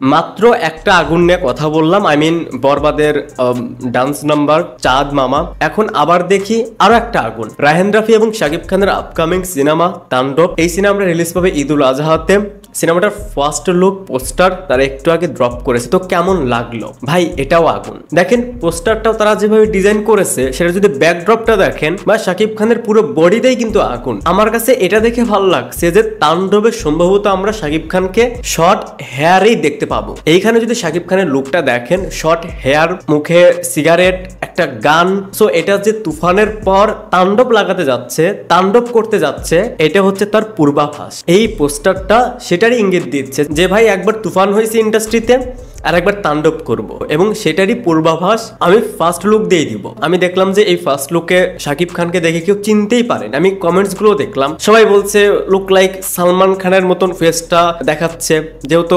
মাত্র একটা আগুন নিয়ে কথা বললাম, আই মিন বরবাদের ডান্স নাম্বার চাঁদ মামা। এখন আবার দেখি আরো একটা আগুন, রায়হান রাফি এবং শাকিব খানের আপকামিং সিনেমা তাণ্ডব। এই সিনেমাটা রিলিজ পাবে ঈদুল আজহাতে। সিনেমাটার ফার্স্ট লুক পোস্টার তারা একটু আগে ড্রপ করেছে, তো কেমন লাগলো ভাই? এটাও আগুন। দেখেন পোস্টারটাও তারা যেভাবে ডিজাইন করেছে, সেটা যদি ব্যাকড্রপটা দেখেন বা শাকিব খানের পুরো বডিটাই কিন্তু আগুন। আমার কাছে এটা দেখে ভালো লাগছে যে তাণ্ডবে সম্ভবত আমরা শাকিব খানকে শর্ট হেয়ারেই দেখতে পাবো। এইখানে যদি শাকিব খানের লুকটা দেখেন, শর্ট হেয়ার, মুখে সিগারেট, একটা গান, সো এটা যে তুফানের পর তাণ্ডব লাগাতে যাচ্ছে, তাণ্ডব করতে যাচ্ছে, এটা হচ্ছে তার পূর্বাভাস। এই পোস্টারটা সেটারই ইঙ্গিত দিচ্ছে যে ভাই একবার তুফান হয়েছে ইন্ডাস্ট্রিতে, আর একবার তাণ্ডব করব, এবং সেটারই পূর্বাভাস আমি ফার্স্ট লুক দিয়ে দিব। আমি দেখলাম যে এই ফার্স্ট লুকে শাকিব খানকে দেখে কেউ চিনতেই পারেন। আমি কমেন্টস গুলো দেখলাম, সবাই বলছে লুক লাইক সালমান খানের মতন ফেসটা দেখাচ্ছে, যেহেতু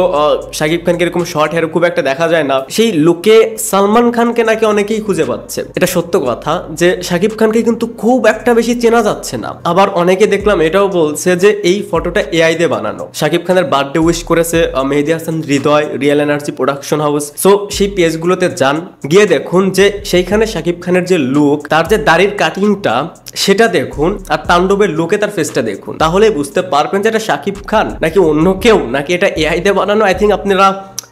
শাকিব খানকে এরকম শর্ট হেয়ার খুব একটা দেখা যায় না, সেই লুকে সালমান খানকে নাকি অনেকেই খুঁজে পাচ্ছে। এটা সত্য কথা যে শাকিব খানকে কিন্তু খুব একটা বেশি চেনা যাচ্ছে না। আবার অনেকে দেখলাম এটাও বলছে যে এই ফটোটা এআই দিয়ে বানানো। শাকিব খানের বার্থডে উইশ করেছে Mehedi Hasan Hridoy, real energy production house. So সেই পেজগুলোতে যান, গিয়ে দেখুন যে সেইখানে শাকিব খানের যে লুক, তার যে দাড়ির কাটিংটা সেটা দেখুন, আর তাণ্ডবের লুকে তার ফেসটা দেখুন, তাহলে বুঝতে পারবেন যে এটা শাকিব খান নাকি অন্য কেউ, নাকি এটা এআই দিয়ে বানানো। আই থিঙ্ক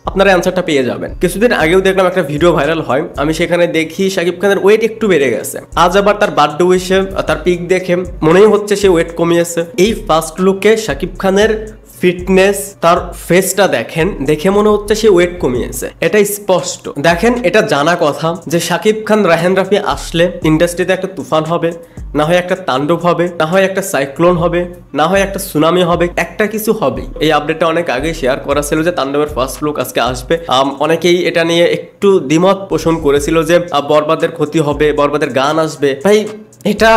আপনারা অ্যান্সারটা পেয়ে যাবেন। কিছুদিন আগেও দেখলাম একটা ভিডিও ভাইরাল হয়, আমি সেখানে দেখি শাকিব খানের ওয়েট একটু বেড়ে গেছে। আজ আবার তার বার্থডে উইশে তার পিক দেখে মনেই হচ্ছে সে ওয়েট কমিয়েছে। এই ফার্স্ট লুকে শাকিব খানের ফিটনেস, তার ফেসটা দেখেন, দেখে মনে হচ্ছে সে ওয়েট কমিয়েছে, এটা স্পষ্ট। দেখেন এটা জানা কথা যে শাকিব খান রায়হান রাফি আসলে ইন্ডাস্ট্রিতে একটা তুফান হবে, না হয় একটা তাণ্ডব হবে, না হয় একটা সাইক্লোন হবে, না হয় একটা সুনামি হবে, একটা কিছু হবে। এই আপডেটটা অনেক আগে শেয়ার করা ছিল যে তাণ্ডবের ফার্স্ট লুক আজকে আসবে। অনেকেই এটা নিয়ে একটু দ্বিমত পোষণ করেছিল যে বরবাদের ক্ষতি হবে, বরবাদের গান আসবে। ভাই এটা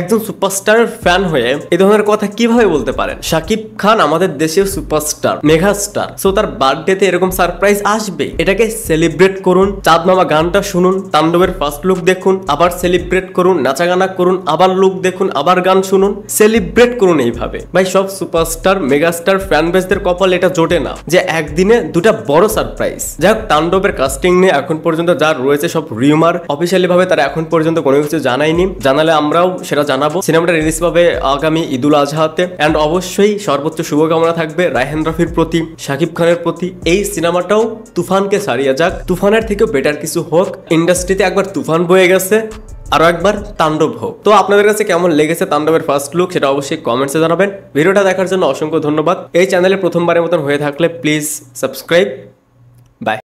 একজন সুপারস্টারের ফ্যান হয়ে এই ধরনের কথা কিভাবে বলতে পারেন? শাকিব খান আমাদের দেশের সুপারস্টার, মেগা স্টার, সো তার বার্থডেতে এরকম সারপ্রাইজ আসবে, এটাকে সেলিব্রেট করুন। চাঁদ মামা গানটা শুনুন, তাণ্ডবের ফার্স্ট লুক দেখুন, আবার সেলিব্রেট করুন, নাচা গানা করুন, আবার লুক দেখুন, আবার গান শুনুন, সেলিব্রেট করুন এইভাবে। ভাই সব সুপারস্টার, মেগাস্টার ফ্যান বেসদের কপাল এটা জোটে না যে একদিনে দুটা বড় সারপ্রাইজ। যাই হোক, তাণ্ডবের কাস্টিং নিয়ে এখন পর্যন্ত যা রয়েছে সব রিউমার, অফিসিয়ালি ভাবে তারা এখন পর্যন্ত কোনো কিছু জানায়নি। জানালে আমরাও সেটা জানাবো। সিনেমাটা রিলিজ পাবে আগামী ঈদুল আজহাতে। এন্ড অবশ্যই সর্বোচ্চ শুভকামনা থাকবে রায়হান রাফির প্রতি, শাকিব খানের প্রতি। এই সিনেমাটাও তুফানকে ছাড়িয়ে যাক, তুফানের থেকেও বেটার কিছু হোক। ইন্ডাস্ট্রিতে একবার তুফান বয়ে গেছে, আরো একবার তাণ্ডব হোক। তো আপনাদের কাছে কেমন লেগেছে তাণ্ডবের ফার্স্ট লুক সেটা অবশ্যই কমেন্টসে জানাবেন। ভিডিওটা দেখার জন্য অসংখ্য ধন্যবাদ। এই চ্যানেলে প্রথমবারের মতন হয়ে থাকলে প্লিজ সাবস্ক্রাইব। বাই।